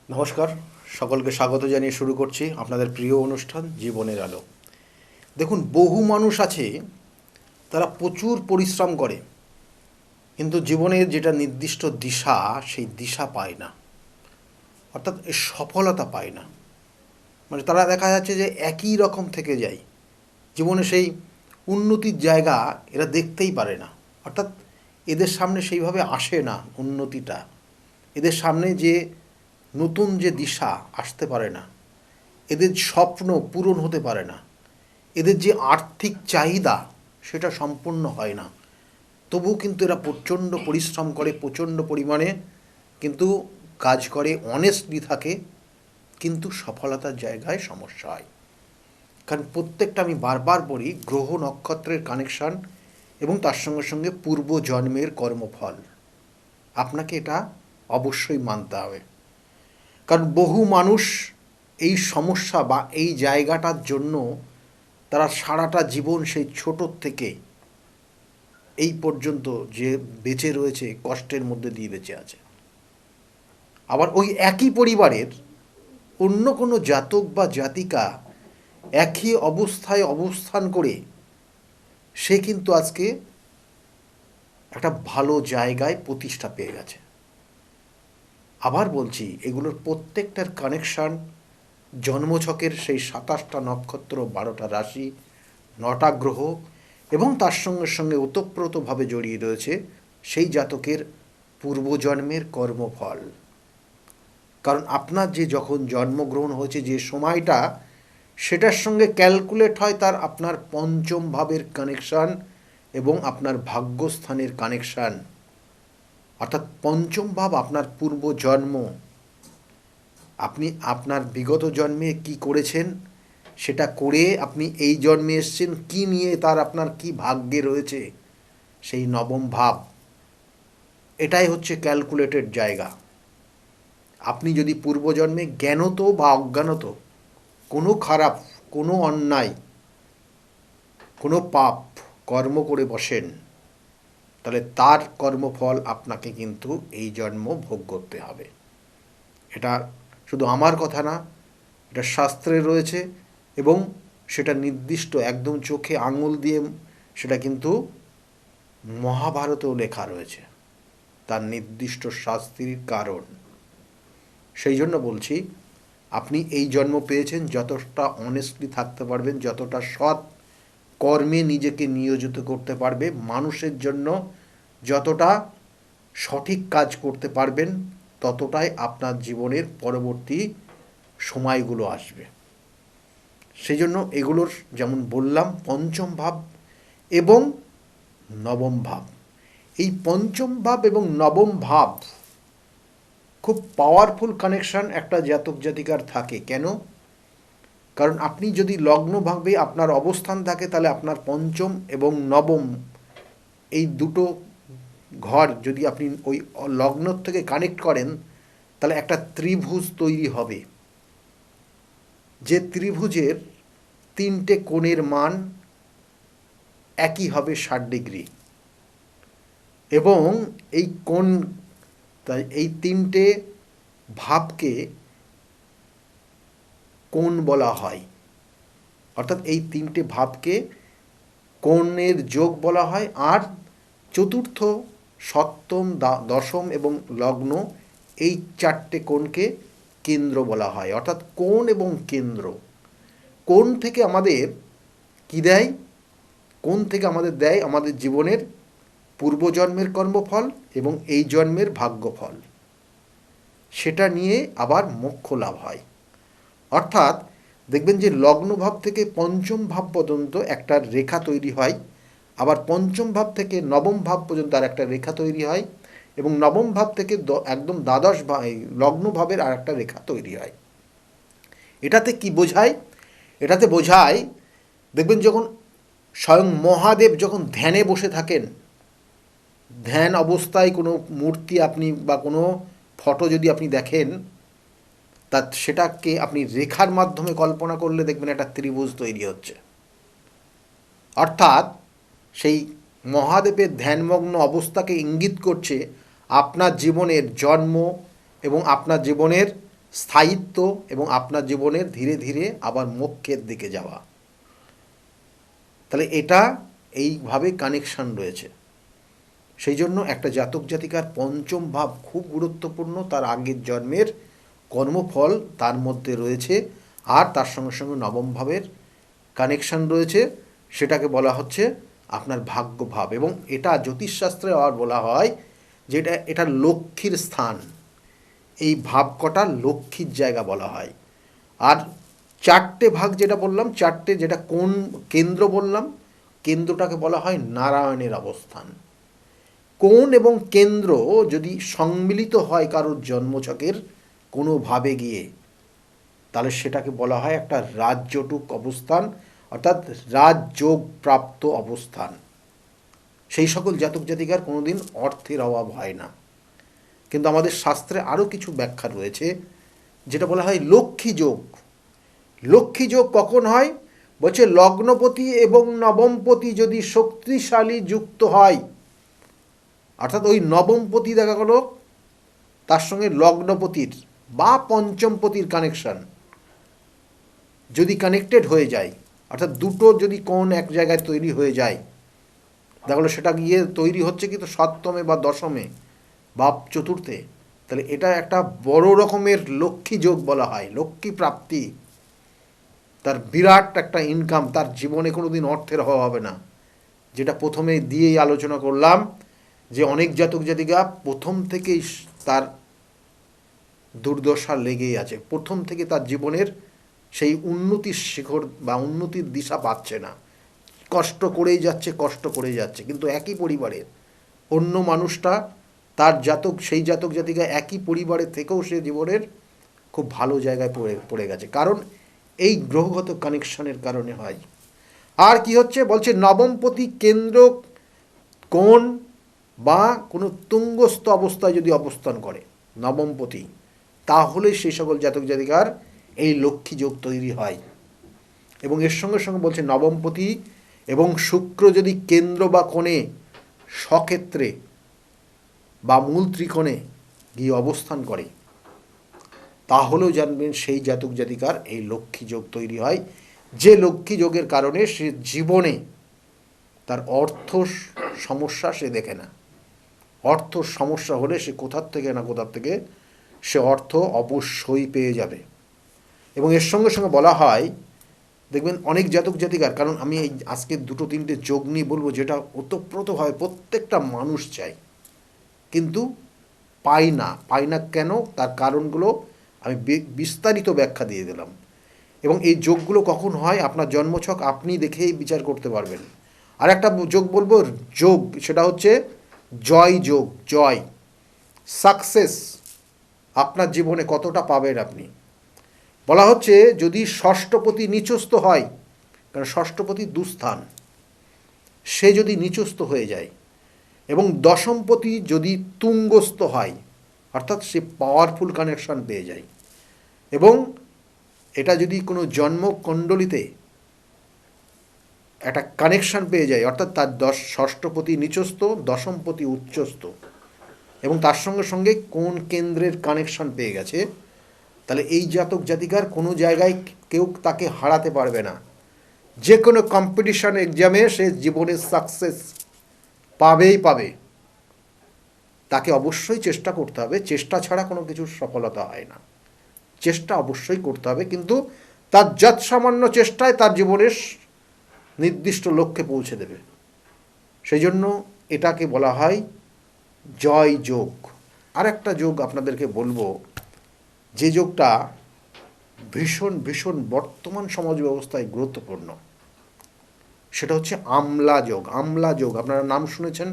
নমস্কার, সকলকে স্বাগত জানিয়ে শুরু করছি আপনাদের প্রিয় অনুষ্ঠান জীবনের আলো। দেখুন, বহু মানুষ আছে তারা প্রচুর পরিশ্রম করে, কিন্তু জীবনের যেটা নির্দিষ্ট দিশা সেই দিশা পায় না, অর্থাৎ সফলতা পায় না। মানে তারা দেখা যাচ্ছে যে একই রকম থেকে যায়, জীবনে সেই উন্নতির জায়গা এরা দেখতেই পারে না। অর্থাৎ এদের সামনে সেইভাবে আসে না উন্নতিটা, এদের সামনে যে নতুন যে দিশা আসতে পারে না, এদের স্বপ্ন পূরণ হতে পারে না, এদের যে আর্থিক চাহিদা সেটা সম্পূর্ণ হয় না। তবুও কিন্তু এরা প্রচণ্ড পরিশ্রম করে, প্রচণ্ড পরিমাণে কিন্তু কাজ করে, অনেস্টলি থাকে, কিন্তু সফলতার জায়গায় সমস্যা হয়। কারণ প্রত্যেকটা, আমি বারবার বলি, গ্রহ নক্ষত্রের কানেকশান এবং তার সঙ্গে সঙ্গে পূর্বজন্মের কর্মফল, আপনাকে এটা অবশ্যই মানতে হবে। কারণ বহু মানুষ এই সমস্যা বা এই জায়গাটার জন্য তারা সারাটা জীবন সেই ছোটোর থেকে এই পর্যন্ত যে বেঁচে রয়েছে, কষ্টের মধ্যে দিয়ে বেঁচে আছে। আবার ওই একই পরিবারের অন্য কোনো জাতক বা জাতিকা একই অবস্থায় অবস্থান করে সে কিন্তু আজকে একটা ভালো জায়গায় প্রতিষ্ঠা পেয়ে গেছে। আবার বলছি, এগুলোর প্রত্যেকটার কানেকশান জন্মছকের সেই ২৭টা নক্ষত্র, ১২টা রাশি, ৯টা গ্রহ এবং তার সঙ্গে সঙ্গে ওতপ্রোতভাবে জড়িয়ে রয়েছে সেই জাতকের পূর্বজন্মের কর্মফল। কারণ আপনার যে যখন জন্মগ্রহণ হয়েছে যে সময়টা, সেটার সঙ্গে ক্যালকুলেট হয় তার আপনার পঞ্চম ভাবের কানেকশান এবং আপনার ভাগ্যস্থানের কানেকশান। অর্থাৎ পঞ্চম ভাব আপনার পূর্বজন্ম, আপনি আপনার বিগত জন্মে কি করেছেন, সেটা করে আপনি এই জন্মে এসছেন কি নিয়ে, তার আপনার কি ভাগ্যে রয়েছে, সেই নবম ভাব। এটাই হচ্ছে ক্যালকুলেটেড জায়গা। আপনি যদি পূর্বজন্মে জ্ঞানত বা অজ্ঞানত কোনো খারাপ, কোনো অন্যায়, কোনো পাপ কর্ম করে বসেন, তাহলে তার কর্মফল আপনাকে কিন্তু এই জন্ম ভোগ করতে হবে। এটা শুধু আমার কথা না, এটা শাস্ত্রে রয়েছে এবং সেটা নির্দিষ্ট একদম চোখে আঙুল দিয়ে সেটা কিন্তু মহাভারতেও লেখা রয়েছে, তার নির্দিষ্ট শাস্তির কারণ। সেই জন্য বলছি, আপনি এই জন্ম পেয়েছেন, যতটা অনেস্টলি থাকতে পারবেন, যতটা সৎ কর্মে নিজেকে নিয়োজিত করতে পারবে, মানুষের জন্য যতটা সঠিক কাজ করতে পারবেন, ততটাই আপনার জীবনের পরবর্তী সময়গুলো আসবে। সেই জন্য এগুলোর, যেমন বললাম, পঞ্চম ভাব এবং নবম ভাব, এই পঞ্চম ভাব এবং নবম ভাব খুব পাওয়ারফুল কানেকশান একটা জাতক জাতিকার থাকে। কেন? কারণ আপনি যদি লগ্নভাবে আপনার অবস্থান থাকে, তাহলে আপনার পঞ্চম এবং নবম এই দুটো ঘর যদি আপনি ওই লগ্ন থেকে কানেক্ট করেন, তাহলে একটা ত্রিভুজ তৈরি হবে, যে ত্রিভুজের তিনটে কোণের মান একই হবে ৬০ ডিগ্রি। এবং এই কোণ, তাই এই তিনটে ভাবকে কোণ বলা হয়। অর্থাৎ এই তিনটে ভাবকে কোণের যোগ বলা হয়। আর চতুর্থ, সপ্তম, দশম এবং লগ্ন, এই চারটে কোণকে কেন্দ্র বলা হয়। অর্থাৎ কোণ এবং কেন্দ্র, কোণ থেকে আমাদের কী দেয়? কোণ থেকে আমাদের দেয় আমাদের জীবনের পূর্বজন্মের কর্মফল এবং এই জন্মের ভাগ্যফল। সেটা নিয়ে আবার মোক্ষ লাভ হয়। অর্থাৎ দেখবেন যে লগ্নভাব থেকে পঞ্চম ভাব পর্যন্ত একটা রেখা তৈরি হয়, আবার পঞ্চম ভাব থেকে নবম ভাব পর্যন্ত আর একটা রেখা তৈরি হয়, এবং নবম ভাব থেকে একদম দ্বাদশ লগ্নভাবের আর একটা রেখা তৈরি হয়। এটাতে কি বোঝায়? এটাতে বোঝায়, দেখবেন যখন স্বয়ং মহাদেব যখন ধ্যানে বসে থাকেন, ধ্যান অবস্থায় কোনো মূর্তি আপনি বা কোনো ফটো যদি আপনি দেখেন, তা সেটাকে আপনি রেখার মাধ্যমে কল্পনা করলে দেখবেন একটা ত্রিভুজ তৈরি হচ্ছে। অর্থাৎ সেই মহাদেবের ধ্যানমগ্ন অবস্থাকে ইঙ্গিত করছে আপনার জীবনের জন্ম এবং আপনার জীবনের স্থায়িত্ব এবং আপনার জীবনের ধীরে ধীরে আবার মোক্ষের দিকে যাওয়া। তাহলে এটা এইভাবে কানেকশান রয়েছে। সেই জন্য একটা জাতক জাতিকার পঞ্চম ভাব খুব গুরুত্বপূর্ণ, তার আগের জন্মের কর্মফল তার মধ্যে রয়েছে, আর তার সঙ্গে সঙ্গে নবম ভাবের কানেকশান রয়েছে, সেটাকে বলা হচ্ছে আপনার ভাগ্য ভাব। এবং এটা জ্যোতিষশাস্ত্রে আর বলা হয় যে এটা লক্ষ্মীর স্থান, এই ভাব কটা লক্ষ্মীর জায়গা বলা হয়। আর চারটে ভাগ যেটা বললাম, চারটে যেটা কোন কেন্দ্র বললাম, কেন্দ্রটাকে বলা হয় নারায়ণের অবস্থান। কোণ এবং কেন্দ্র যদি সম্মিলিত হয় কারোর জন্মছকের কোনোভাবে গিয়ে, তাহলে সেটাকে বলা হয় একটা রাজযোগ অবস্থান, অর্থাৎ রাজযোগ প্রাপ্ত অবস্থান। সেই সকল জাতক জাতিকার কোনোদিন অর্থের অভাব হয় না। কিন্তু আমাদের শাস্ত্রে আরও কিছু ব্যাখ্যা রয়েছে, যেটা বলা হয় লক্ষ্মী যোগ। লক্ষ্মী যোগ কখন হয়? বলছে লগ্নপতি এবং নবমপতি যদি শক্তিশালী যুক্ত হয়, অর্থাৎ ওই নবমপতি দেখা গেল তার সঙ্গে লগ্নপতির বা পঞ্চমপতির কানেকশন যদি কানেক্টেড হয়ে যায়, অর্থাৎ দুটো যদি কোণ এক জায়গায় তৈরি হয়ে যায়, দেখা গেলো সেটা গিয়ে তৈরি হচ্ছে কিন্তু সপ্তমে বা দশমে বা চতুর্থে, তাহলে এটা একটা বড় রকমের লক্ষ্মী যোগ বলা হয়, লক্ষ্মী প্রাপ্তি। তার বিরাট একটা ইনকাম, তার জীবনে কোনো দিন অর্থের অভাব হবে না। যেটা প্রথমে দিয়েই আলোচনা করলাম যে অনেক জাতক জাতিকা প্রথম থেকেই তার দুর্দশা লেগেই আছে, প্রথম থেকে তার জীবনের সেই উন্নতির শিখর বা উন্নতির দিশা পাচ্ছে না, কষ্ট করেই যাচ্ছে, কষ্ট করেই যাচ্ছে। কিন্তু একই পরিবারের অন্য মানুষটা, তার জাতক, সেই জাতক জাতিকা একই পরিবারের থেকেও সে জীবনের খুব ভালো জায়গায় পড়ে গেছে, কারণ এই গ্রহগত কানেকশনের কারণে হয়। আর কি হচ্ছে বলছে, নবমপতি কেন্দ্র কোণ বা কোনো তুঙ্গস্থ অবস্থায় যদি অবস্থান করে নবমপতি, তাহলে সেই সকল জাতক জাতিকার এই লক্ষ্মী যোগ তৈরি হয়। এবং এর সঙ্গে সঙ্গে বলছে নবমপতি এবং শুক্র যদি কেন্দ্র বা কোণে স্বক্ষেত্রে বা মূল ত্রিকোণে গিয়ে অবস্থান করে, তাহলেও জানবেন সেই জাতক জাতিকার এই লক্ষ্মী যোগ তৈরি হয়, যে লক্ষ্মী যোগের কারণে সে জীবনে তার অর্থ সমস্যা সে দেখে না। অর্থ সমস্যা হলে সে কোথার থেকে না কোথার থেকে সে অর্থ অবশ্যই পেয়ে যাবে। এবং এর সঙ্গে সঙ্গে বলা হয়, দেখবেন অনেক জাতক জাতিকার, কারণ আমি এই আজকে দুটো তিনটে যোগ নিয়ে বলবো যেটা ওতপ্রোতভাবে প্রত্যেকটা মানুষ চায় কিন্তু পায় না কেন, তার কারণগুলো আমি বিস্তারিত ব্যাখ্যা দিয়ে দিলাম। এবং এই যোগগুলো কখন হয় আপনার জন্মছক আপনি দেখেই বিচার করতে পারবেন। আর একটা যোগ বলবো, যোগ সেটা হচ্ছে জয় যোগ, জয়, সাকসেস আপনার জীবনে কতটা পাবেন আপনি। বলা হচ্ছে যদি ষষ্ঠপতি নিচস্থ হয়, কারণ ষষ্ঠপতি দুস্থান, সে যদি নিচস্থ হয়ে যায়, এবং দশমপতি যদি তুঙ্গস্থ হয়, অর্থাৎ সে পাওয়ারফুল কানেকশন পেয়ে যায়, এবং এটা যদি কোনো জন্মকুণ্ডলিতে একটা কানেকশান পেয়ে যায়, অর্থাৎ তার ষষ্ঠপতি নিচস্থ, দশমপতি উচ্চস্থ, এবং তার সঙ্গে সঙ্গে কোন কেন্দ্রের কানেকশান পেয়ে গেছে, তাহলে এই জাতক জাতিকার কোনো জায়গায় কেউ তাকে হারাতে পারবে না। যে কোনো কম্পিটিশন এক্সামে সে জীবনের সাকসেস পাবেই পাবে। তাকে অবশ্যই চেষ্টা করতে হবে, চেষ্টা ছাড়া কোনো কিছুর সফলতা হয় না, চেষ্টা অবশ্যই করতে হবে, কিন্তু তার যৎ সামান্য চেষ্টায় তার জীবনের নির্দিষ্ট লক্ষ্যে পৌঁছে দেবে। সেই জন্য এটাকে বলা হয় জয় যোগ। আর একটা যোগ আপনাদেরকে বলবো, যে যোগটা ভীষণ ভীষণ বর্তমান সমাজ ব্যবস্থায় গুরুত্বপূর্ণ, সেটা হচ্ছে আমলা যোগ। আমলা যোগ আপনারা নাম শুনেছেন।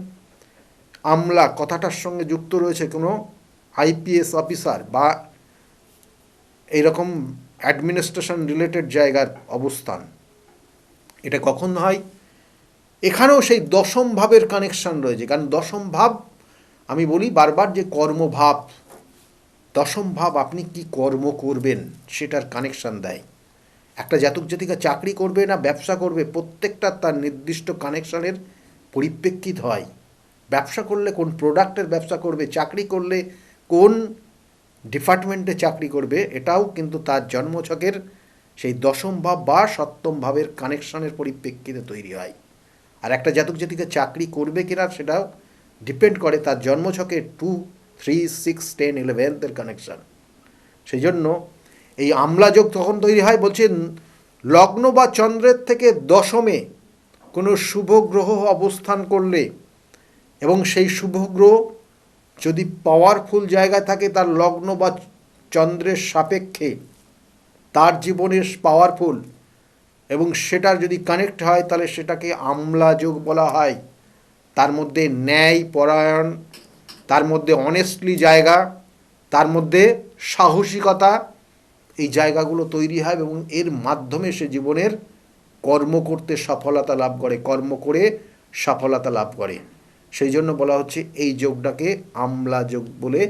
আমলা কথাটার সঙ্গে যুক্ত রয়েছে কোনো আইপিএস অফিসার বা এইরকম অ্যাডমিনিস্ট্রেশন রিলেটেড জায়গার অবস্থান। এটা কখন হয়? এখানেও সেই দশম ভাবের কানেকশান রয়েছে, কারণ দশম ভাব আমি বলি বারবার যে কর্মভাব, দশম ভাব আপনি কি কর্ম করবেন সেটার কানেকশান দেয়। একটা জাতক জাতিকা চাকরি করবে না ব্যবসা করবে, প্রত্যেকটা তার নির্দিষ্ট কানেকশানের পরিপ্রেক্ষিত হয়। ব্যবসা করলে কোন প্রোডাক্টের ব্যবসা করবে, চাকরি করলে কোন ডিপার্টমেন্টে চাকরি করবে, এটাও কিন্তু তার জন্মছকের সেই দশম ভাব বা সপ্তম ভাবের কানেকশনের পরিপ্রেক্ষিতে তৈরি হয়। আর একটা জাতক জাতিকা চাকরি করবে কিনা সেটাও ডিপেন্ড করে তার জন্মছকে 2, 3, 6, 10, 11 কানেকশন। সেই জন্য এই আমলাযোগ তখন তৈরি হয়, বলছে লগ্ন বা চন্দ্রের থেকে দশমে কোনো শুভ গ্রহ অবস্থান করলে এবং সেই শুভ গ্রহ যদি পাওয়ারফুল জায়গায় থাকে, তার লগ্ন বা চন্দ্রের সাপেক্ষে তার জীবনের পাওয়ারফুল এবং সেটার যদি কানেক্ট হয় তাহলে সেটাকে আমলা যোগ বলা হয়। তার মধ্যে ন্যায় পরায়ণ, তার মধ্যে অনেস্টলি জায়গা, তার মধ্যে সাহসিকতা, এই জায়গাগুলো তৈরি হয় এবং এর মাধ্যমে সে জীবনের কর্ম করতে সফলতা লাভ করে, কর্ম করে সফলতা লাভ করে। সেই জন্য বলা হচ্ছে এই যোগটাকে আমলা যোগ বলে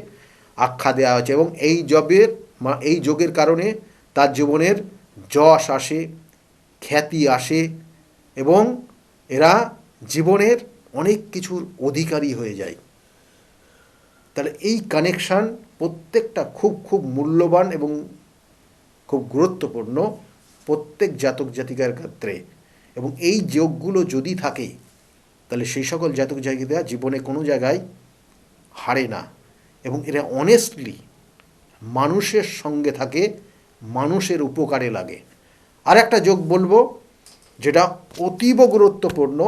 আখ্যা দেওয়া হয়েছে। এবং এই যোগের কারণে তার জীবনের যশ আসে, খ্যাতি আসে এবং এরা জীবনের অনেক কিছুর অধিকারী হয়ে যায়। তাহলে এই কানেকশান প্রত্যেকটা খুব খুব মূল্যবান এবং খুব গুরুত্বপূর্ণ প্রত্যেক জাতক জাতিকার ক্ষেত্রে। এবং এই যোগগুলো যদি থাকে তাহলে সেই সকল জাতক জাতিকা জীবনে কোনো জায়গায় হারে না এবং এরা অনেস্টলি মানুষের সঙ্গে থাকে, মানুষের উপকারে লাগে। আর একটা যোগ বলবো যেটা অতীব গুরুত্বপূর্ণ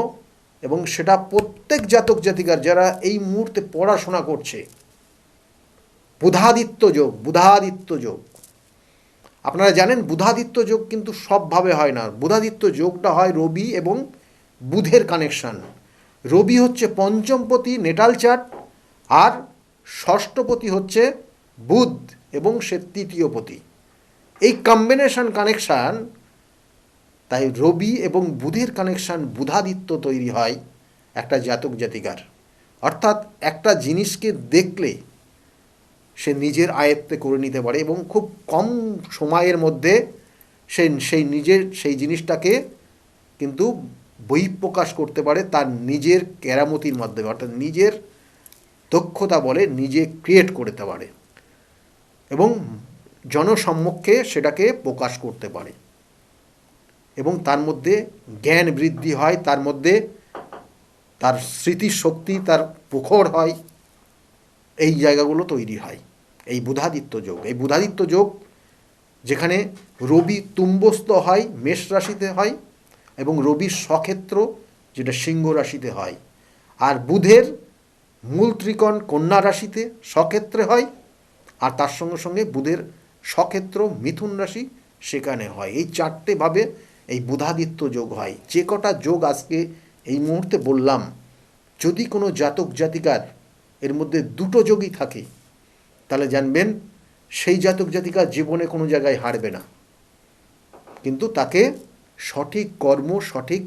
এবং সেটা প্রত্যেক জাতক জাতিকার যারা এই মুহূর্তে পড়াশোনা করছে, বুধাদিত্য যোগ। বুধাদিত্য যোগ আপনারা জানেন, বুধাদিত্য যোগ কিন্তু সবভাবে হয় না। বুধাদিত্য যোগটা হয় রবি এবং বুধের কানেকশান। রবি হচ্ছে পঞ্চমপতি নেটাল চার্ট, আর ষষ্ঠপতি হচ্ছে বুধ এবং সে তৃতীয়পতি। এই কম্বিনেশন কানেকশান, তাই রবি এবং বুধের কানেকশান বুধাদিত্য তৈরি হয় একটা জাতক জাতিকার। অর্থাৎ একটা জিনিসকে দেখলে সে নিজের আয়ত্তে করে নিতে পারে এবং খুব কম সময়ের মধ্যে সেই জিনিসটাকে কিন্তু বহিঃপ্রকাশ করতে পারে তার নিজের কেরামতির মাধ্যমে, অর্থাৎ নিজের দক্ষতা বলে নিজে ক্রিয়েট করতে পারে এবং জনসম্মুখে সেটাকে প্রকাশ করতে পারে এবং তার মধ্যে জ্ঞান বৃদ্ধি হয়, তার মধ্যে তার স্মৃতিশক্তি তার প্রখর হয়, এই জায়গাগুলো তৈরি হয় এই বুধাদিত্য যোগ। এই বুধাদিত্য যোগ যেখানে রবি তুম্বস্থ হয় মেষ রাশিতে হয় এবং রবির স্বক্ষেত্র যেটা সিংহ রাশিতে হয়, আর বুধের মূল ত্রিকোণ কন্যা রাশিতে স্বক্ষেত্রে হয়, আর তার সঙ্গে সঙ্গে বুধের স্বক্ষেত্র মিথুন রাশি সেখানে হয়। এই চারটে ভাবে এই বুধাদিত্য যোগ হয়। যে কটা যোগ আজকে এই মুহূর্তে বললাম, যদি কোনো জাতক জাতিকার এর মধ্যে দুটো যোগই থাকে তাহলে জানবেন সেই জাতক জাতিকা জীবনে কোনো জায়গায় হারবে না, কিন্তু তাকে সঠিক কর্ম সঠিক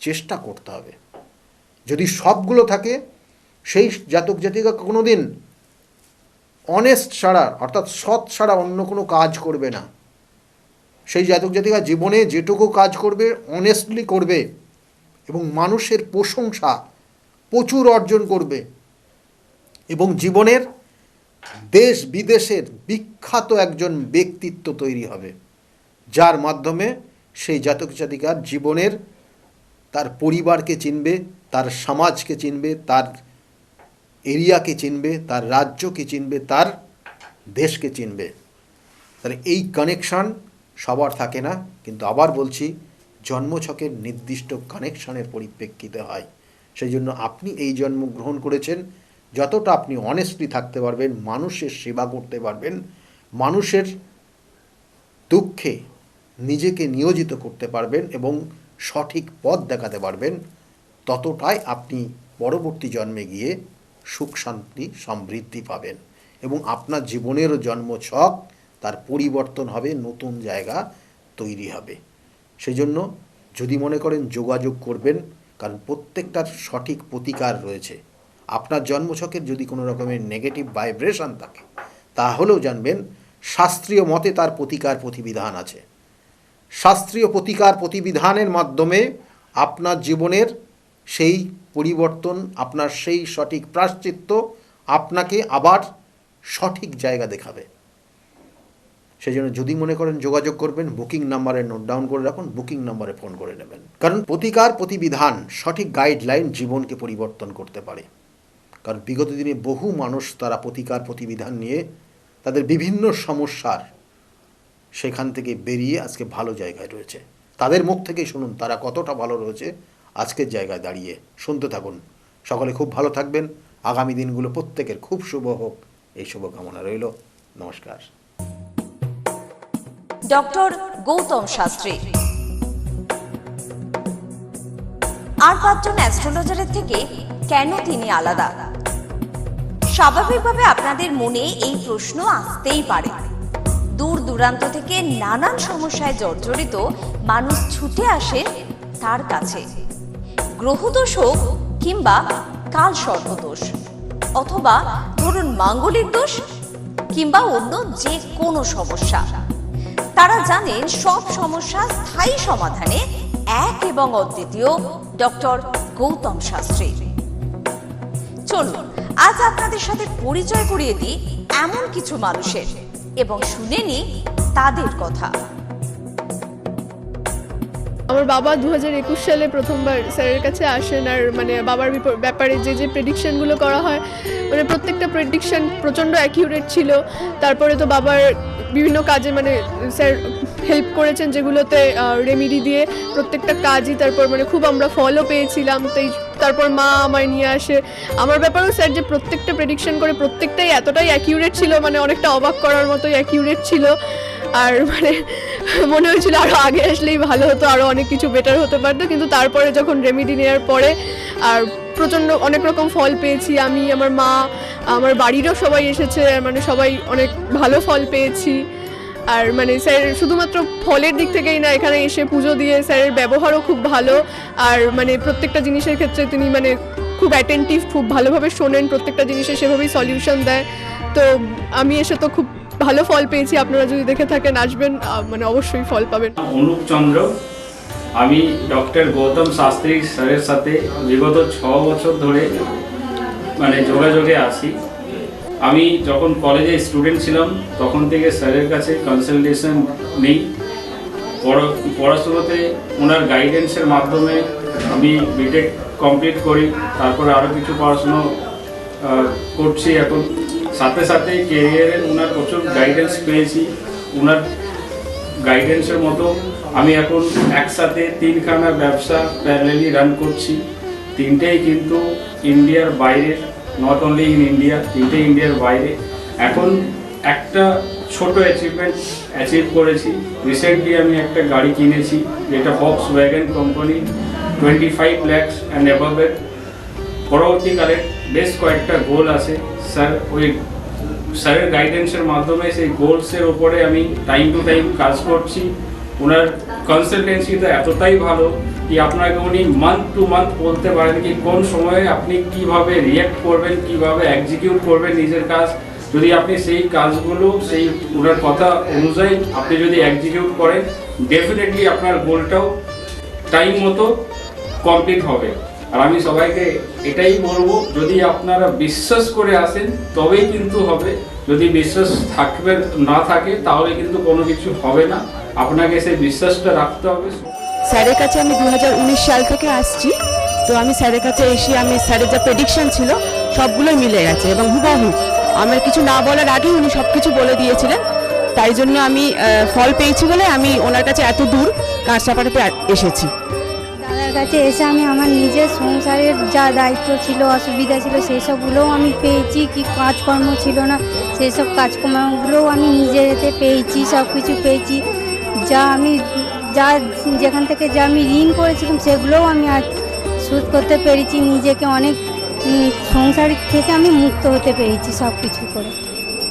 চেষ্টা করতে হবে। যদি সবগুলো থাকে সেই জাতক জাতিকা কোনো দিন অনেস্ট ছাড়া অর্থাৎ সৎ ছাড়া অন্য কোনো কাজ করবে না। সেই জাতক জাতিকা জীবনে যেটুকু কাজ করবে অনেস্টলি করবে এবং মানুষের প্রশংসা প্রচুর অর্জন করবে এবং জীবনের দেশ বিদেশের বিখ্যাত একজন ব্যক্তিত্ব তৈরি হবে, যার মাধ্যমে সেই জাতক জাতিকার জীবনের তার পরিবারকে চিনবে, তার সমাজকে চিনবে, তার এরিয়াকে চিনবে, তার রাজ্যকে চিনবে, তার দেশকে চিনবে। তাহলে এই কানেকশান সবার থাকে না, কিন্তু আবার বলছি জন্মছকের নির্দিষ্ট কানেকশানের পরিপ্রেক্ষিতে হয়। সেই জন্য আপনি এই জন্ম গ্রহণ করেছেন, যতটা আপনি অনেস্টলি থাকতে পারবেন, মানুষের সেবা করতে পারবেন, মানুষের দুঃখে নিজেকে নিয়োজিত করতে পারবেন এবং সঠিক পথ দেখাতে পারবেন, ততটাই আপনি পরবর্তী জন্মে গিয়ে সুখ শান্তি সমৃদ্ধি পাবেন এবং আপনার জীবনেরও জন্মছক তার পরিবর্তন হবে, নতুন জায়গা তৈরি হবে। সেই জন্য যদি মনে করেন যোগাযোগ করবেন, কারণ প্রত্যেকটার সঠিক প্রতিকার রয়েছে। আপনার জন্মছকের যদি কোনো রকমের নেগেটিভ ভাইব্রেশন থাকে তাহলেও জানবেন শাস্ত্রীয় মতে তার প্রতিকার প্রতিবিধান আছে। শাস্ত্রীয় প্রতিকার প্রতিবিধানের মাধ্যমে আপনার জীবনের সেই পরিবর্তন, আপনার সেই সঠিক প্রায়শ্চিত্ত আপনাকে আবার সঠিক জায়গা দেখাবে। সেই জন্য যদি মনে করেন যোগাযোগ করবেন, বুকিং নাম্বারে নোট ডাউন করে রাখুন, বুকিং নাম্বারে ফোন করে নেবেন। কারণ প্রতিকার প্রতিবিধান সঠিক গাইডলাইন জীবনকে পরিবর্তন করতে পারে। কারণ বিগত দিনে বহু মানুষ তারা প্রতিকার প্রতিবিধান নিয়ে তাদের বিভিন্ন সমস্যার সেখান থেকে বেরিয়ে আজকে ভালো জায়গায় রয়েছে। তাদের মুখ থেকেই শুনুন তারা কতটা ভালো রয়েছে আজকের জায়গায় দাঁড়িয়ে। শুনতে থাকুন। সকলে খুব ভালো থাকবেন। আগামী দিনগুলো প্রত্যেকের খুব শুভ হোক, এই শুভকামনা রইল। নমস্কার। ডক্টর গৌতম শাস্ত্রী আর 5 জন অ্যাস্ট্রোলজারের থেকে কেন তিনি আলাদা? স্বাভাবিকভাবে আপনাদের মনে এই প্রশ্ন আসতেই পারে। দূর দূরান্ত থেকে নানান সমস্যায় জর্জরিত মানুষ ছুটে আসেন তার কাছে। গ্রহদোষ হোক কিংবা কাল সর্পদোষ, অথবা ধরুন মাঙ্গলিক দোষ কিংবা অন্য যে কোনো সমস্যা, তারা জানেন সব সমস্যা স্থায়ী সমাধানে এক এবং অদ্বিতীয় ডক্টর গৌতম শাস্ত্রী। চলুন আজ আপনাদের সাথে পরিচয় করিয়ে দিই এমন কিছু মানুষের এবং শুনে নিই তাদের কথা। আমার বাবা 2021 সালে প্রথমবার স্যারের কাছে আসেন। আর মানে বাবার ব্যাপারে যে প্রেডিকশনগুলো করা হয়, মানে প্রত্যেকটা প্রেডিকশন প্রচণ্ড অ্যাকিউরেট ছিল। তারপরে তো বাবার বিভিন্ন কাজে মানে স্যার হেল্প করেছেন, যেগুলোতে রেমিডি দিয়ে প্রত্যেকটা কাজই তারপর মানে খুব আমরা ফলও পেয়েছিলাম। তারপর মা আমায় নিয়ে আসে। আমার ব্যাপারেও স্যার যে প্রত্যেকটা প্রেডিকশন করে প্রত্যেকটাই এতটাই অ্যাকিউরেট ছিল, মানে অনেকটা অবাক করার মতোই অ্যাকিউরেট ছিল। আর মানে মনে হয়েছিল আরও আগে আসলেই ভালো হতো, আরও অনেক কিছু বেটার হতে পারতো। কিন্তু তারপরে যখন রেমিডি নেওয়ার পরে আর প্রচণ্ড অনেক রকম ফল পেয়েছি আমি, আমার মা, আমার বাড়িরও সবাই এসেছে, মানে সবাই অনেক ভালো ফল পেয়েছি। আর মানে স্যার শুধুমাত্র ফলের দিক থেকেই না, এখানে এসে পুজো দিয়ে স্যারের ব্যবহারও খুব ভালো। আর মানে প্রত্যেকটা জিনিসের ক্ষেত্রে তিনি মানে খুব অ্যাটেন্টিভ, খুব ভালোভাবে শোনেন, প্রত্যেকটা জিনিসে সেভাবেই সলিউশন দেয়। তো আমি এসে তো খুব ভালো ফল পেয়েছি। আপনারা যদি দেখে থাকেন আসবেন, মানে অবশ্যই ফল পাবেন। অনুপ চন্দ্র, আমি ডক্টর গৌতম শাস্ত্রী স্যারের সাথে বিগত 6 বছর ধরে মানে যোগাযোগে আছি। আমি যখন কলেজে স্টুডেন্ট ছিলাম তখন থেকে স্যারের কাছে কনসালটেশন নেই। পড়াশোনাতে ওনার গাইডেন্সের মাধ্যমে আমি বিটেক কমপ্লিট করি, তারপরে আরও কিছু পড়াশুনো করছি এখন। সাথে সাথে কেরিয়ারে ওনার প্রচুর গাইডেন্স পেয়েছি। ওনার গাইডেন্সের মতো আমি এখন একসাথে 3খানা ব্যবসা প্যারালালি রান করছি। 3টেই কিন্তু ইন্ডিয়ার বাইরে, নট অনলি ইন ইন্ডিয়া, 3টেই ইন্ডিয়ার বাইরে। এখন একটা ছোট অ্যাচিভ করেছি। রিসেন্টলি আমি একটা গাড়ি কিনেছি, যেটা Volkswagen কোম্পানি, 25 lakhs অ্যান্ড অ্যাবাভের। পরবর্তীকালে বেশ কয়েকটা গোল আছে। স্যারের গাইডেন্সের মাধ্যমে সেই গোলসের ওপরে আমি টাইম টু টাইম কাজ করছি। ওনার কনসালটেন্সিটা এতটাই ভালো কি আপনাকে উনি মান্থ টু মান্থ বলতে পারেন কি কোন সময়ে আপনি কিভাবে রিঅ্যাক্ট করবেন, কিভাবে এক্সিকিউট করবেন নিজের কাজ। যদি আপনি সেই কাজগুলো সেই ওনার কথা অনুযায়ী আপনি যদি এক্সিকিউট করেন, ডেফিনেটলি আপনার গোলটাও টাইম মতো কমপ্লিট হবে। আর আমি সবাইকে এটাই বলবো, যদি আপনারা বিশ্বাস করে আসেন তবেই কিন্তু হবে। যদি বিশ্বাস না থাকে তাহলে কিন্তু কোনো কিছু হবে না। আপনাকে সেই বিশ্বাসটা রাখতে হবে। স্যারের কাছে আমি 2019 সাল থেকে আসছি। তো আমি স্যারের কাছে এসে আমি স্যারের যা প্রেডিকশন ছিল সবগুলোই মিলে গেছে এবং হুবহু আমার কিছু না বলার আগেই উনি সব কিছু বলে দিয়েছিলেন। তাই জন্য আমি ফল পেয়েছি বলে আমি ওনার কাছে এত দূর কাঁচরাপাড়াতে এসেছি। দাদার কাছে এসে আমি আমার নিজের সংসারের যা দায়িত্ব ছিল, অসুবিধা ছিল, সেই সবগুলোও আমি পেয়েছি। কি কাজকর্ম ছিল না, সেই সব কাজকর্মগুলোও আমি নিজের এতে পেয়েছি, সব কিছু পেয়েছি। যেখান থেকে যা আমি ঋণ করেছিলাম সেগুলোও আমি আজ শোধ করতে পেরেছি। নিজেকে অনেক সংসার থেকে আমি মুক্ত হতে পেরেছি সব কিছু করে।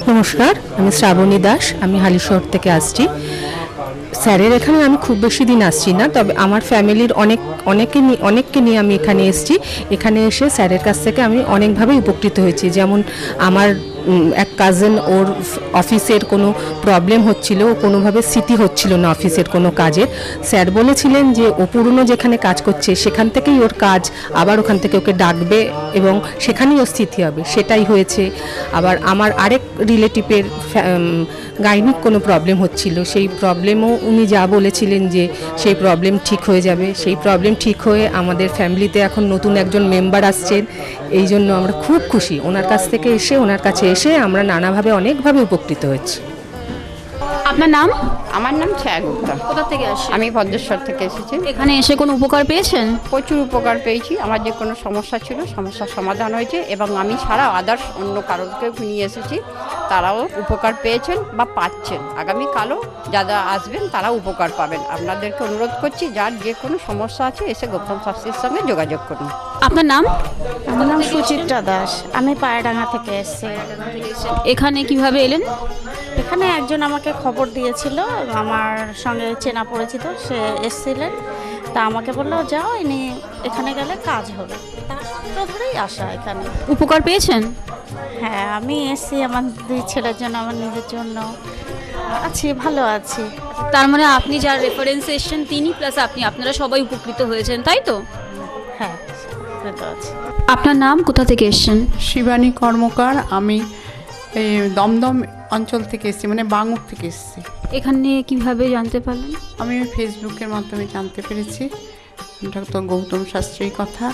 নমস্কার, আমি শ্রাবণী দাস, আমি হালিশহর থেকে আসছি। স্যারের এখানে আমি খুব বেশি দিন আসছি না, তবে আমার ফ্যামিলির অনেককে নিয়ে আমি এখানে এসেছি। এখানে এসে স্যারের কাছ থেকে আমি অনেকভাবে উপকৃত হয়েছি। যেমন আমার এক কাজিন ওর অফিসের কোনো প্রবলেম হচ্ছিল, ও কোনোভাবে স্মৃতি হচ্ছিল না অফিসের কোনো কাজের। স্যার বলেছিলেন যে ও পুরনো যেখানে কাজ করছে সেখান থেকেই ওর কাজ, আবার ওখান থেকে ওকে ডাকবে এবং সেখানেই ওর স্থিতি হবে, সেটাই হয়েছে। আবার আমার আরেক রিলেটিভের গাইনিক কোনো প্রবলেম হচ্ছিল, সেই প্রবলেমও উনি যা বলেছিলেন যে সেই প্রবলেম ঠিক হয়ে যাবে, সেই প্রবলেম ঠিক হয়ে আমাদের ফ্যামিলিতে এখন নতুন একজন মেম্বার আসছেন। এই জন্য আমরা খুব খুশি ওনার কাছ থেকে এসে, ওনার কাছে এসে আমরা নানাভাবে অনেকভাবে উপকৃত হচ্ছি। আপনার নাম? আমার নাম ছায়া গুপ্তা। কোথা থেকে আসছেন? আমি ভদ্রেশ্বর থেকে এসেছি। এখানে এসে কোনো উপকার পেয়েছেন? প্রচুর উপকার পেয়েছি। আমার যে কোনো সমস্যা ছিল, সমস্যার সমাধান হয়েছে, এবং আমি ছাড়া আদার্স অন্য কারোকেও নিয়ে এসেছি, তারাও উপকার পেয়েছেন বা পাচ্ছেন। আগামীকালও যারা আসবেন তারা উপকার পাবেন। আপনাদেরকে অনুরোধ করছি, যার যে কোনো সমস্যা আছে এসে গৌতম শাস্ত্রীর সঙ্গে যোগাযোগ করুন। আপনার নাম? আমার নাম সুচিত্রা দাস, আমি পায়রাডাঙ্গা থেকে এসেছি। এখানে কিভাবে এলেন? এখানে একজন আমাকে খবর দিয়েছিল, আমার সঙ্গে চেনা পরিচিত, সে এসেছিলেন, তা আমাকে বললো যাও, ইনি এখানে গেলে কাজ হবে, তার সূত্র ধরেই আসা এখানে। উপকার পেয়েছেন? হ্যাঁ, আমি এসেছি আমার 2 ছেলের জন্য, আমার নিজের জন্য আছি, ভালো আছি। তার মানে আপনি যার রেফারেন্সে এসেছেন তিনি প্লাস আপনি, আপনারা সবাই উপকৃত হয়েছেন, তাই তো? হ্যাঁ, ভালো আছি। আপনার নাম, কোথা থেকে এসেছেন? শিবানী কর্মকার। আমি এই দমদম অঞ্চল থেকে এসেছি, মানে বাঙুর থেকে এসেছি। এখানে কিভাবে জানতে পারলেন? আমি ফেসবুকের মাধ্যমে জানতে পেরেছি ডক্টর গৌতম শাস্ত্রীর কথা।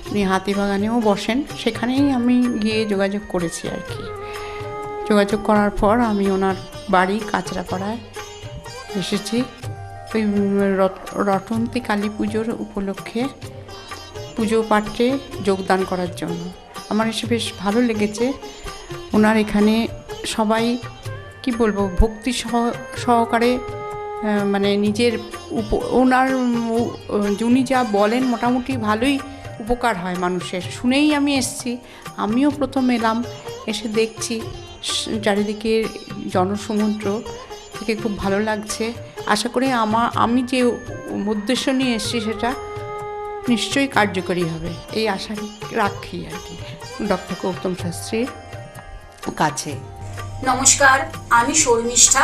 উনি হাতিবাগানেও বসেন, সেখানেই আমি গিয়ে যোগাযোগ করেছি আর কি। যোগাযোগ করার পর আমি ওনার বাড়ি কাঁচরাপাড়ায় এসেছি ওই রটন্তী কালী পুজোর উপলক্ষে পুজো পাঠে যোগদান করার জন্য। আমার এসে বেশ ভালো লেগেছে। ওনার এখানে সবাই কি বলবো, ভক্তি সহকারে মানে নিজের ওনার উনি যা বলেন মোটামুটি ভালোই উপকার হয় মানুষের। শুনেই আমি এসেছি, আমিও প্রথম এলাম, এসে দেখছি চারিদিকে জনসমুদ্র, থেকে খুব ভালো লাগছে। আশা করি আমি যে উদ্দেশ্য নিয়ে এসেছি সেটা নিশ্চয়ই কার্যকরী হবে, এই আশা রাখি আর কি ডক্টর গৌতম শাস্ত্রীর কাছে। নমস্কার, আমি শর্মিষ্ঠা।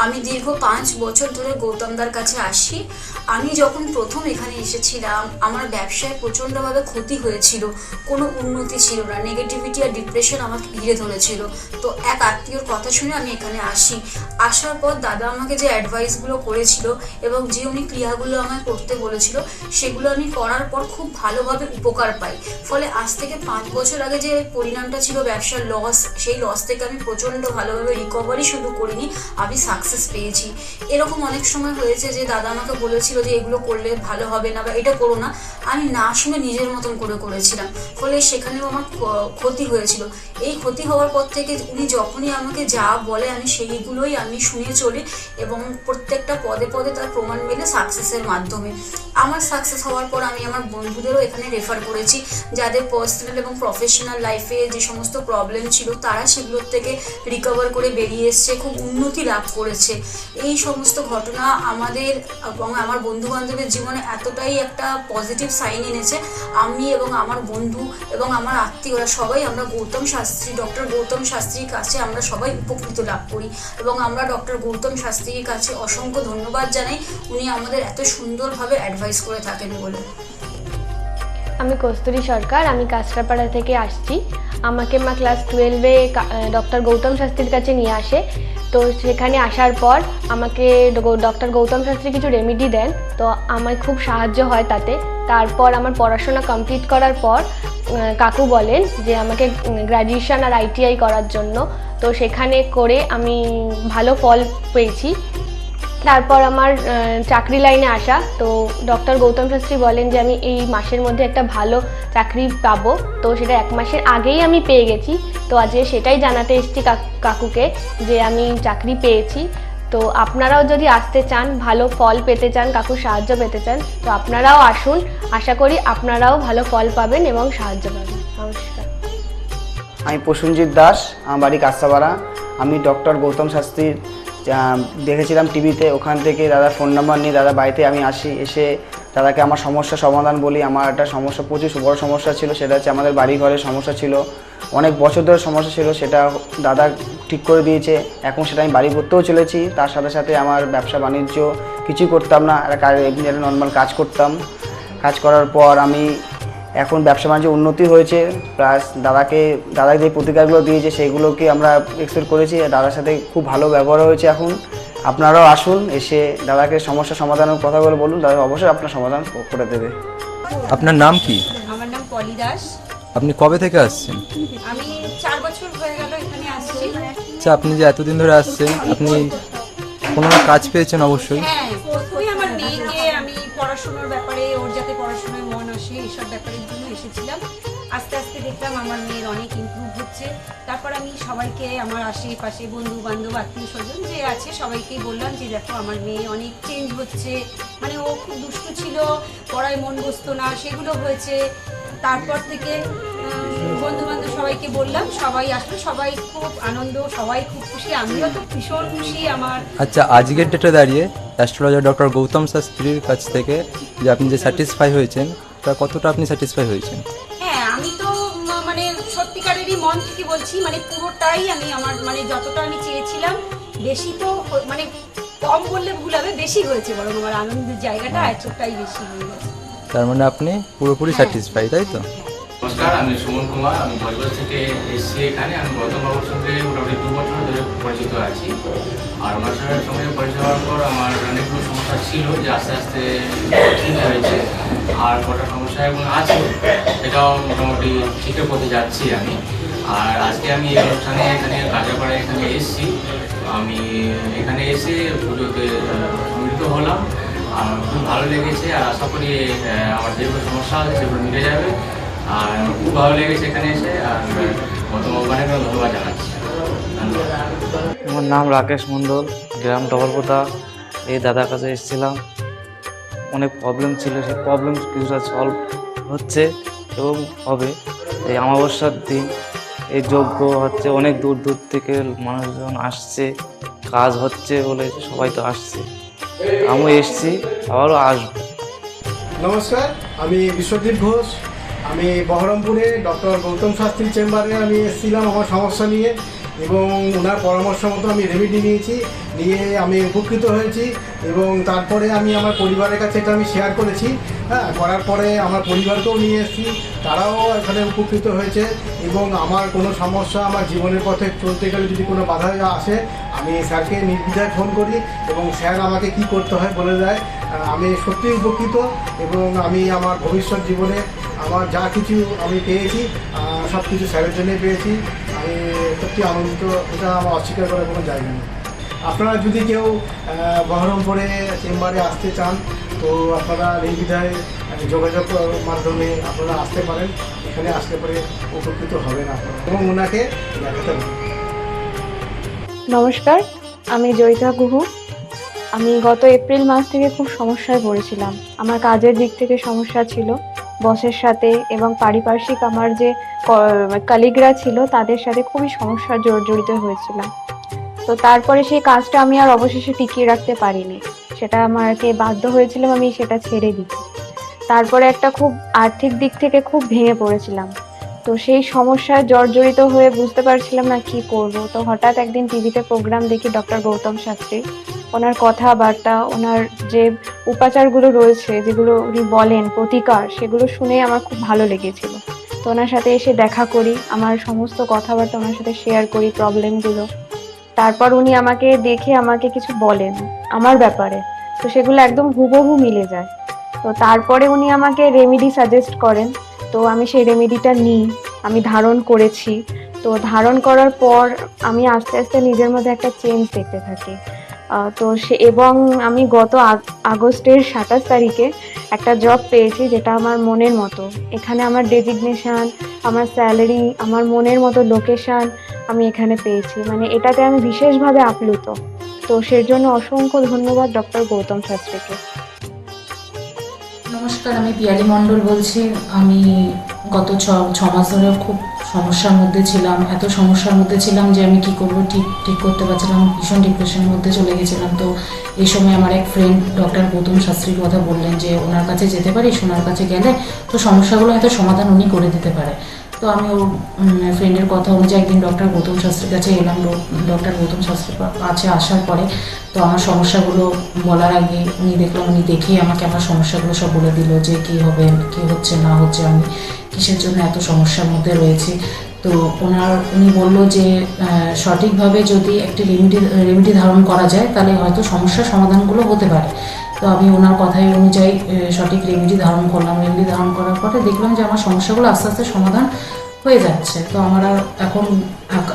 আমি দীর্ঘ 5 বছর ধরে গৌতমদার কাছে আসি। আমি যখন প্রথম এখানে এসেছিলাম, আমার ব্যবসায় প্রচণ্ডভাবে ক্ষতি হয়েছিল, কোনো উন্নতি ছিল না, নেগেটিভিটি আর ডিপ্রেশন আমাকে ঘিরে ধরেছিল। তো এক আত্মীয়র কথা শুনে আমি এখানে আসি। আসার পর দাদা আমাকে যে অ্যাডভাইসগুলো করেছিল এবং যে উনি ক্রিয়াগুলো আমায় করতে বলেছিল, সেগুলো আমি করার পর খুব ভালোভাবে উপকার পাই। ফলে আজ থেকে 5 বছর আগে যে পরিণামটা ছিল ব্যবসার লস, সেই লস থেকে আমি প্রচণ্ড ভালোভাবে রিকভারি শুধু করিনি, আমি সাকসেস পেয়েছি। এরকম অনেক সময় হয়েছে যে দাদা আমাকে বলেছিল যে এগুলো করলে ভালো হবে না বা এটা করো না, আমি না শুনে নিজের মতন করে করেছিলাম, ফলে সেখানেও আমার ক্ষতি হয়েছিল। এই ক্ষতি হওয়ার পর থেকে উনি যখনই আমাকে যা বলে আমি সেইগুলোই আমি শুনে চলি এবং প্রত্যেকটা পদে পদে তার প্রমাণ মেলে সাকসেসের মাধ্যমে। আমার সাকসেস হওয়ার পর আমি আমার বন্ধুদেরও এখানে রেফার করেছি, যাদের পার্সোনাল এবং প্রফেশনাল লাইফে যে সমস্ত প্রবলেম ছিল তারা সেগুলোর থেকে রিকভার করে বেরিয়ে এসছে, খুব উন্নতি লাভ করেছে। এই সমস্ত ঘটনা আমাদের এবং আমার বন্ধু বান্ধবের জীবনে এতটাই একটা পজিটিভ সাইন এনেছে, আমি এবং আমার বন্ধু এবং আমার আত্মীয়রা সবাই আমরা ডক্টর গৌতম শাস্ত্রীর কাছে আমরা সবাই উপকৃত লাভ করি এবং আমরা ডক্টর গৌতম শাস্ত্রীর কাছে অসংখ্য ধন্যবাদ জানাই, উনি আমাদের এত সুন্দরভাবে অ্যাডভাইস করে থাকেন বলে। আমি কস্তুরী সরকার, আমি কাঁচরাপাড়া থেকে আসছি। আমাকে মা ক্লাস 12-এ ডক্টর গৌতম শাস্ত্রীর কাছে নিয়ে আসে। তো সেখানে আসার পর আমাকে ডক্টর গৌতম শাস্ত্রী কিছু রেমেডি দেন, তো আমার খুব সাহায্য হয় তাতে। তারপর আমার পড়াশোনা কমপ্লিট করার পর কাকু বলেন যে আমাকে গ্র্যাজুয়েশন আর ITI করার জন্য, তো সেখানে করে আমি ভালো ফল পেয়েছি। তারপর আমার চাকরি লাইনে আসা, তো ডক্টর গৌতম শাস্ত্রী বলেন যে আমি এই মাসের মধ্যে একটা ভালো চাকরি পাবো, তো সেটা 1 মাসের আগেই আমি পেয়ে গেছি। তো আজকে সেটাই জানাতে এসেছি কাকুকে যে আমি চাকরি পেয়েছি। তো আপনারাও যদি আসতে চান, ভালো ফল পেতে চান, কাকুর সাহায্য পেতে চান, তো আপনারাও আসুন। আশা করি আপনারাও ভালো ফল পাবেন এবং সাহায্য পাবেন। নমস্কার। আমি প্রসেনজিৎ দাস, আমার বাড়ি কাঁচরাপাড়া। আমি ডক্টর গৌতম শাস্ত্রীর দেখেছিলাম টিভিতে, ওখান থেকে দাদার ফোন নাম্বার নিয়ে দাদা বাড়িতে আমি আসি। এসে দাদাকে আমার সমস্যা সমাধান বলি। আমার একটা সমস্যা, প্রচুর বড় সমস্যা ছিল, সেটা হচ্ছে আমাদের বাড়ি ঘরের সমস্যা ছিল। অনেক বছর ধরে সমস্যা ছিল, সেটা দাদা ঠিক করে দিয়েছে। এখন সেটা আমি বাড়ি করতেও চলেছি। তার সাথে সাথে আমার ব্যবসা বাণিজ্য কিছুই করতাম না, একটা নর্মাল কাজ করতাম। কাজ করার পর আমি এখন ব্যবসা বাণিজ্য উন্নতি হয়েছে, প্লাস দাদা যে প্রতিকারগুলো দিয়েছে সেগুলোকে আমরা এক্সপেক্ট করেছি। দাদার সাথে খুব ভালো ব্যবহার হয়েছে। এখন আপনারাও আসুন, এসে দাদাকে সমস্যা সমাধানের কথাগুলো বলুন, দাদা অবশ্যই আপনার সমাধান করে দেবে। আপনার নাম কি? আমার নাম পলি দাস। আপনি কবে থেকে আসছেন? আমি 4 বছর হয়ে গেল এখানে আসছি। আচ্ছা, আপনি যে এতদিন ধরে আসছেন, আপনি কোনো কাজ পেয়েছেন? অবশ্যই। হ্যাঁ, প্রথমে আমার মেয়েকে আমি পড়াশোনার ব্যাপারে, ওর যাতে পড়াশোনায় মন আসে এইসব ব্যাপারের জন্য এসেছিলাম। আস্তে আস্তে দেখলাম আমার মেয়ের অনেক ইমপ্রুভ হচ্ছে। তারপর আমি সবাইকে, আমার আশেপাশে বন্ধু বান্ধব আত্মীয় স্বজন যে আছে সবাইকেই বললাম যে দেখো আমার মেয়ে অনেক চেঞ্জ হচ্ছে, মানে ও খুব দুষ্টু ছিল, পড়ায় মন বসতো না, সেগুলো হয়েছে। তারপর থেকে বন্ধু বান্ধব সবাইকে বললাম, সবাই আসলো, সবাই খুব আনন্দ, সবাই খুব খুশি, আমিও তো ভীষণ খুশি। আমার আচ্ছা, আজকের ডেটে দাঁড়িয়ে অ্যাস্ট্রোলজার ডক্টর গৌতম শাস্ত্রীর কাছ থেকে যে আপনি যে স্যাটিসফাই হয়েছেন, তা কতটা আপনি স্যাটিসফাই হয়েছেন? হ্যাঁ, আমি তো মানে সত্যিকারেরই মন থেকে বলছি, মানে পুরোটাই আমি আমার মানে যতটা আমি চেয়েছিলাম, বেশি তো মানে কম বললে ভুল হবে, বেশি হয়েছে, বরং আমার আনন্দের জায়গাটা এতটাই বেশি হয়ে গেছে। তার মানে আপনি পুরোপুরি স্যাটিসফাই, তাই তো? নমস্কার, আমি সুমন কুমার। আমি বজবজ থেকে এসেছি এখানে। আমি গৌতম বাবুর সঙ্গে মোটামুটি 2 বছর ধরে পরিচিত আছি। আর ওনার সঙ্গে পরিচয় হওয়ার পর আমার অনেকগুলো সমস্যা ছিল, যে আস্তে আস্তে ঠিক হয়েছে। আর কটা সমস্যা এখন আছে, সেটাও মোটামুটি ঠিকঠাক পথে যাচ্ছি আমি। আর আজকে আমি এই অনুষ্ঠানে এখানে কাঁচরাপাড়ায় এখানে এসেছি। আমি এখানে এসে পুজোতে সম্মিলিত হলাম, আর খুব ভালো লেগেছে। আর আশা করি আমার যেগুলো সমস্যা আছে সেগুলো মিটে যাবে। আর খুব ভালো লেগেছে এখানে এসে। আর গৌতম বাবুকে ধন্যবাদ জানাচ্ছি। আমার নাম রাকেশ মণ্ডল, গ্রাম ডবলপোতা। এই দাদার কাছে এসেছিলাম, অনেক প্রবলেম ছিল, সেই প্রবলেম কিছুটা সলভ হচ্ছে এবং হবে। এই অমাবস্যার দিন এই যজ্ঞ হচ্ছে, অনেক দূর দূর থেকে মানুষজন আসছে, কাজ হচ্ছে বলে সবাই তো আসছে। আমিও এসছি, আবারও আসবো। নমস্কার, আমি বিশ্বজিৎ ঘোষ। আমি বহরমপুরে ডক্টর গৌতম শাস্ত্রীর চেম্বারে আমি এসেছিলাম আমার সমস্যা নিয়ে, এবং ওনার পরামর্শ মতো আমি রেমেডি নিয়ে আমি উপকৃত হয়েছি। এবং তারপরে আমি আমার পরিবারের কাছে এটা আমি শেয়ার করেছি। হ্যাঁ, করার পরে আমার পরিবারকেও নিয়ে এসেছি, তারাও এখানে উপকৃত হয়েছে। এবং আমার কোনো সমস্যা, আমার জীবনের পথে চলতে গেলে যদি কোনো বাধা আসে, আমি স্যারকে নির্দ্বিধায় ফোন করি এবং স্যার আমাকে কি করতে হয় বলে দেয়। আমি সত্যিই উপকৃত, এবং আমি আমার ভবিষ্যৎ জীবনে আমার যা কিছু আমি পেয়েছি, সব কিছু স্যারের জন্যই পেয়েছি। আমি সত্যি আনন্দিত, এটা আমার অস্বীকার করার কোনো জায়গা নেই। আপনারা যদি কেউ বহরমপুরে চেম্বারে আসতে চান, তো আপনারা নির্দ্বিধায় যোগাযোগ মাধ্যমে আপনারা আসতে পারেন। এখানে আসলে পরে উপকৃত হবেন আপনারা, এবং ওনাকে দেখাতে পারেন। নমস্কার, আমি জয়িতা গুহু। আমি গত এপ্রিল মাস থেকে খুব সমস্যায় পড়েছিলাম। আমার কাজের দিক থেকে সমস্যা ছিল, বসের সাথে এবং পারিপার্শ্বিক আমার যে কলিগরা ছিল তাদের সাথে খুবই সমস্যায় জড়িত হয়েছিলাম। তো তারপরে সেই কাজটা আমি আর অবশেষে টিকিয়ে রাখতে পারিনি, সেটা আমাকে বাধ্য হয়েছিলাম আমি সেটা ছেড়ে দিতে। তারপরে একটা খুব আর্থিক দিক থেকে খুব ভেঙে পড়েছিলাম। তো সেই সমস্যায় জর্জরিত হয়ে বুঝতে পারছিলাম না কি করব। তো হঠাৎ একদিন টিভিতে প্রোগ্রাম দেখি ডক্টর গৌতম শাস্ত্রী। ওনার কথাবার্তা, ওনার যে উপাচারগুলো রয়েছে, যেগুলো উনি বলেন প্রতিকার, সেগুলো শুনে আমার খুব ভালো লেগেছিল। তো ওনার সাথে এসে দেখা করি, আমার সমস্ত কথাবার্তা ওনার সাথে শেয়ার করি, প্রবলেমগুলো। তারপর উনি আমাকে দেখে আমাকে কিছু বলেন আমার ব্যাপারে, তো সেগুলো একদম হুবহু মিলে যায়। তো তারপরে উনি আমাকে রেমেডি সাজেস্ট করেন। তো আমি সেই রেমেডিটা নিই, আমি ধারণ করেছি। তো ধারণ করার পর আমি আস্তে আস্তে নিজের মধ্যে একটা চেঞ্জ দেখতে থাকি। তো এবং আমি গত আগস্টের 27 তারিখে একটা জব পেয়েছি, যেটা আমার মনের মতো। এখানে আমার ডেজিগনেশন, আমার স্যালারি, আমার মনের মতো লোকেশন আমি এখানে পেয়েছি। মানে এটাতে আমি বিশেষভাবে আপ্লুত। তো সেই জন্য অসংখ্য ধন্যবাদ ডক্টর গৌতম শাস্ত্রীকে। নমস্কার, আমি পিয়ালি মণ্ডল বলছি। আমি গত ছ মাস ধরে খুব সমস্যার মধ্যে ছিলাম, এত সমস্যার মধ্যে ছিলাম যে আমি কি করবো ঠিক করতে পারছিলাম, ভীষণ ডিপ্রেশনের মধ্যে চলে গেছিলাম। তো এই সময় আমার এক ফ্রেন্ড ডক্টর গৌতম শাস্ত্রীর কথা বললেন যে ওনার কাছে যেতে পারিস, ওনার কাছে গেলে তো সমস্যাগুলো হয়তো সমাধান উনি করে দিতে পারে। তো আমি ওর ফ্রেন্ডের কথা অনুযায়ী একদিন ডক্টর গৌতম শাস্ত্রীর কাছে এলাম। ডক্টর গৌতম শাস্ত্রীর কাছে আসার পরে তো আমার সমস্যাগুলো বলার আগে উনি দেখলাম, উনি দেখেই আমাকে আমার সমস্যাগুলো সব বলে দিল যে কী হবে, কী হচ্ছে না হচ্ছে, আমি কিসের জন্য এত সমস্যার মধ্যে রয়েছি। তো উনি বললো যে সঠিকভাবে যদি একটি রেমেডি ধারণ করা যায় তাহলে হয়তো সমস্যার সমাধানগুলো হতে পারে। তো আমি ওনার কথাই অনুযায়ী সঠিক রেমেডি ধারণ করলাম। রেমেডি ধারণ করার পরে দেখলাম যে আমার সমস্যাগুলো আস্তে আস্তে সমাধান হয়ে যাচ্ছে। তো আমার আর এখন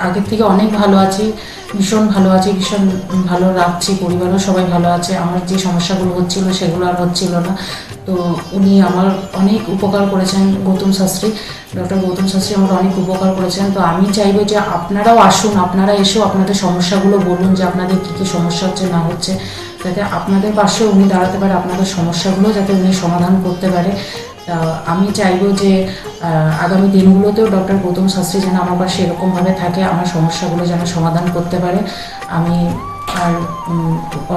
আগের থেকে অনেক ভালো আছি, ভীষণ ভালো আছি, ভীষণ ভালো রাখছি, পরিবারও সবাই ভালো আছে। আমার যে সমস্যাগুলো হচ্ছিল সেগুলো আর হচ্ছিল না। তো উনি আমার অনেক উপকার করেছেন, গৌতম শাস্ত্রী, ডক্টর গৌতম শাস্ত্রী আমার অনেক উপকার করেছেন। তো আমি চাইবো যে আপনারাও আসুন, আপনারা এসেও আপনাদের সমস্যাগুলো বলুন যে আপনাদের কী কী সমস্যা হচ্ছে না হচ্ছে, যাতে আপনাদের পাশেও উনি দাঁড়াতে পারে, আপনাদের সমস্যাগুলো যাতে উনি সমাধান করতে পারে। আমি চাইবো যে আগামী দিনগুলোতেও ডক্টর গৌতম শাস্ত্রী যেন আমার পাশে এরকমভাবে থাকে, আমার সমস্যাগুলো যেন সমাধান করতে পারে। আমি আর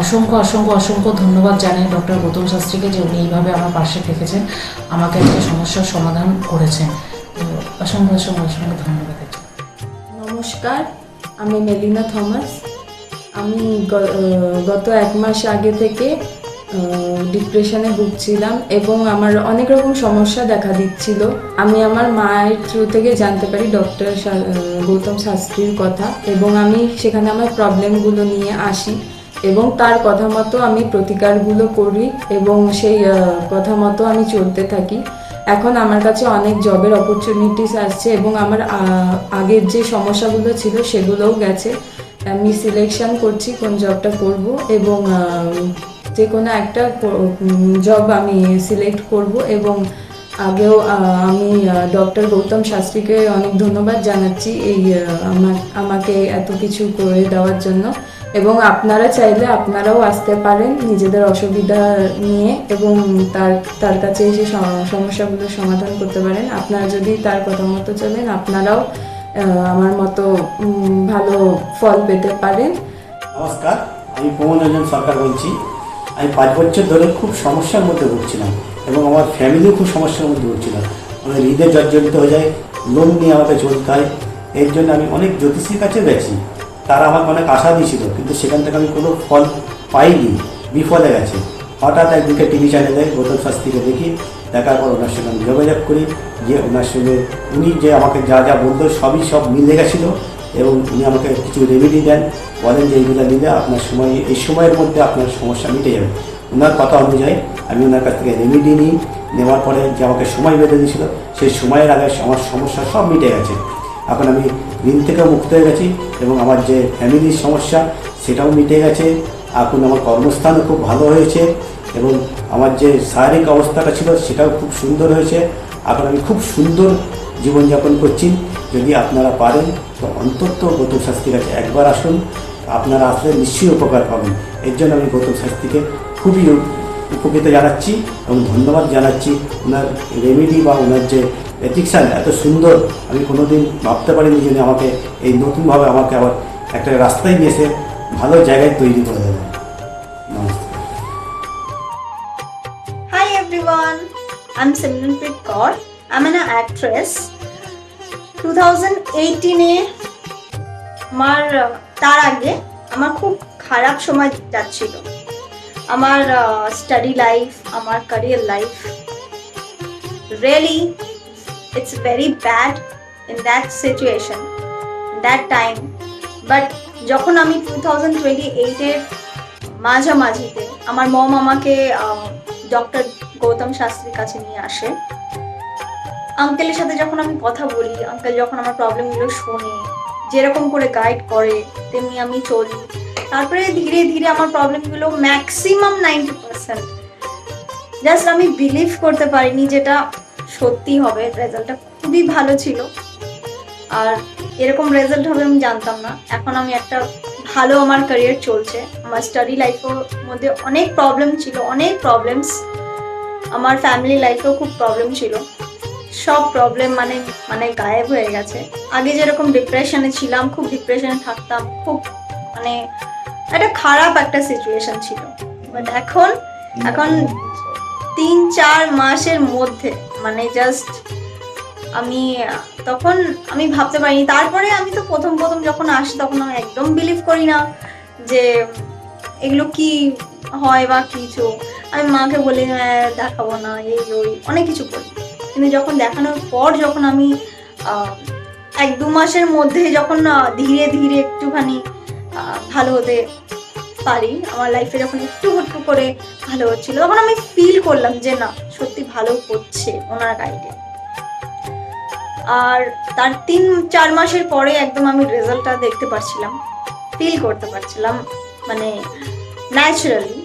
অসংখ্য অসংখ্য অসংখ্য ধন্যবাদ জানাই ডক্টর গৌতম শাস্ত্রীকে যে উনি এইভাবে আমার পাশে থেকেছেন, আমাকে একটা সমস্যার সমাধান করেছেন। তো অসংখ্য অসংখ্য অসংখ্য ধন্যবাদ। নমস্কার, আমি মেলিনা থমাস। আমি গত 1 মাস আগে থেকে ডিপ্রেশনে ভুগছিলাম এবং আমার অনেক রকম সমস্যা দেখা দিচ্ছিল। আমি আমার মায়ের থ্রু থেকে জানতে পারি ডক্টর গৌতম শাস্ত্রীর কথা এবং আমি সেখানে আমার প্রবলেমগুলো নিয়ে আসি এবং তার কথা মতো আমি প্রতিকারগুলো করি এবং সেই কথা মতো আমি চলতে থাকি। এখন আমার কাছে অনেক জবের অপরচুনিটিস আসছে এবং আমার আগের যে সমস্যাগুলো ছিল সেগুলোও গেছে। আমি সিলেকশন করছি কোন জবটা করব এবং যে কোনো একটা জব আমি সিলেক্ট করব এবং আগেও আমি ডক্টর গৌতম শাস্ত্রীকে অনেক ধন্যবাদ জানাচ্ছি এই আমাকে এত কিছু করে দেওয়ার জন্য। এবং আপনারা চাইলে আপনারাও আসতে পারেন নিজেদের অসুবিধা নিয়ে এবং তার কাছে এসে সমস্যাগুলো সমাধান করতে পারেন। আপনারা যদি তার কথা মতো চলেন আপনারাও আমার মতো ভালো ফল পেতে পারেন। নমস্কার, আমি প্রমোদ রঞ্জন সরকার বলছি। আমি 5 বছর ধরে খুব সমস্যার মধ্যে ভুগছিলাম এবং আমার ফ্যামিলিও খুব সমস্যার মধ্যে ভুগছিল। আমার হৃদয় জর্জরিত হয়ে যায়, লোন নিয়ে আমাকে চলতে হয়। এর জন্য আমি অনেক জ্যোতিষীর কাছে গেছি, তারা আমাকে অনেক আশা দিয়েছিল, কিন্তু সেখান থেকে আমি কোনো ফল পাইনি, বিফলে গেছে। হঠাৎ একদিকে টিভি চ্যানেলে গৌতম শাস্ত্রীকে দেখি, দেখার পর ওনার সঙ্গে আমি যোগাযোগ করি, যে ওনার সঙ্গে উনি যে আমাকে যা যা বলতো সব মিলে গেছিলো এবং উনি আমাকে কিছু রেমেডি দেন, বলেন যে এইগুলো নিলে আপনার এই সময়ের মধ্যে আপনার সমস্যা মিটে যাবে। ওনার কথা অনুযায়ী আমি ওনার কাছ থেকে রেমেডি নিই, নেওয়ার পরে যে আমাকে সময় বেঁধে দিয়েছিল সেই সময়ের আগে আমার সমস্যা সব মিটে গেছে। এখন আমি ঋণ থেকেও মুক্ত হয়ে গেছি এবং আমার যে ফ্যামিলির সমস্যা সেটাও মিটে গেছে। এখন আমার কর্মস্থানও খুব ভালো হয়েছে এবং আমার যে শারীরিক অবস্থাটা ছিল সেটাও খুব সুন্দর হয়েছে। এখন আমি খুব সুন্দর জীবনযাপন করছি। যদি আপনারা পারেন তো অন্তত গৌতম শাস্ত্রীর কাছে একবার আসুন, আপনারা আসলে নিশ্চয়ই উপকার পাবেন। এর জন্য আমি গৌতম শাস্ত্রীকে খুবই উপকৃত জানাচ্ছি এবং ধন্যবাদ জানাচ্ছি। ওনার রেমেডি বা ওনার যে এথিক্সান এত সুন্দর, আমি কোনোদিন ভাবতে পারিনি যে আমাকে এই নতুনভাবে আমাকে আবার একটা রাস্তায় নিয়ে এসে ভালো জায়গায় তৈরি করে দেবে। নমস্কার। Hi everyone, I'm Simranpreet Kaur. I'm an actress. 2018-এ তার আগে আমার খুব খারাপ সময় যাচ্ছিল। আমার স্টাডি লাইফ, আমার career life, really it's very bad in that situation, that time. But যখন আমি 2028-এর মাঝামাঝিতে আমার মম আমাকে ডক্টর গৌতম শাস্ত্রীর কাছে নিয়ে আসে। আঙ্কেলের সাথে যখন আমি কথা বলি, আঙ্কেল যখন আমার প্রবলেমগুলো শোনে, যেরকম করে গাইড করে তেমনি আমি চলি। তারপরে ধীরে ধীরে আমার প্রবলেমগুলো ম্যাক্সিমাম 90% জাস্ট আমি বিলিভ করতে পারিনি যেটা সত্যি হবে। রেজাল্টটা খুবই ভালো ছিল আর এরকম রেজাল্ট হবে আমি জানতাম না। এখন আমি একটা ভালো আমার ক্যারিয়ার চলছে। আমার স্টাডি লাইফের মধ্যে অনেক প্রবলেম ছিল, অনেক প্রবলেমস। আমার ফ্যামিলি লাইফেও খুব প্রবলেম ছিল, সব প্রবলেম মানে গায়েব হয়ে গেছে। আগে যেরকম ডিপ্রেশনে ছিলাম, খুব ডিপ্রেশনে থাকতাম, খুব একটা খারাপ একটা সিচুয়েশন ছিল। বাট এখন 3-4 মাসের মধ্যে জাস্ট আমি তখন আমি ভাবতে পারিনি। তারপরে আমি তো প্রথম যখন আসি তখন আমি একদম বিলিভ করি না যে এগুলো কি হয় বা কিছু। আমি মাকে বলি দেখাবো না, এই ওই অনেক কিছু করি, কিন্তু যখন দেখানোর পর যখন আমি 1-2 মাসের মধ্যে যখন ধীরে ধীরে একটুখানি ভালো হতে পারি, আমার লাইফে যখন একটু করে ভালো হচ্ছিল, তখন আমি ফিল করলাম যে না সত্যি ভালো হচ্ছে ওনার গাইডে। আর তার 3-4 মাসের পরে একদম আমি রেজাল্টটা দেখতে পারছিলাম, ফিল করতে পারছিলাম, মানে ন্যাচারালি।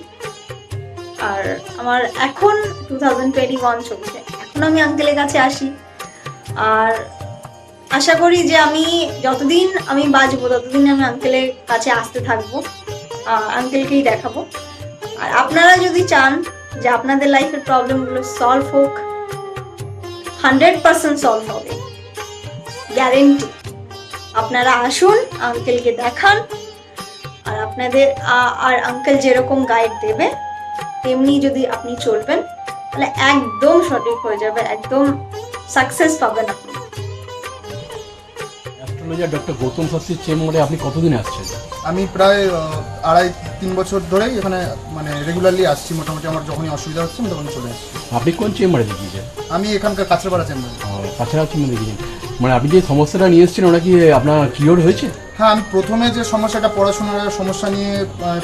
আর আমার এখন 2021 চলছে, এখন আমি আঙ্কেলের কাছে আসি আর আশা করি যে আমি যতদিন আমি বাঁচবো ততদিন আমি আঙ্কেলের কাছে আসতে থাকবো, আঙ্কেলকেই দেখাবো। আর আপনারা যদি চান যে আপনাদের লাইফের প্রবলেমগুলো সলভ হোক, 100% সলভ হবে, গ্যারেন্টি। আপনারা আসুন, আঙ্কেলকে দেখান, আর আপনাদের আর আঙ্কেল যেরকম গাইড দেবে তেমনি যদি আপনি চলবেন তাহলে একদম সঠিক হয়ে যাবে, একদম সাকসেস পাবেন আপনি। অ্যাস্ট্রোলজার ডক্টর গৌতম শাস্ত্রীর চেম্বারে আপনি কতদিন আসছেন? আমি প্রায় 2.5-3 বছর ধরেই এখানে মানে রেগুলারলি আসছি। মোটামুটি আমার যখনই অসুবিধা হচ্ছে আমি তখন চলে আসছি। আপনি কোন চেম্বারে দেখিয়েছেন? আমি এখানকার কাছড়াপাড়া চেম্বারে। কাছড়া চেম্বারে দেখিয়েছেন, মানে আপনি যে সমস্যাটা নিয়ে এসেছেন ওটা কি আপনার কিওর হয়েছে? হ্যাঁ, আমি প্রথমে যে সমস্যাটা পড়াশোনার সমস্যা নিয়ে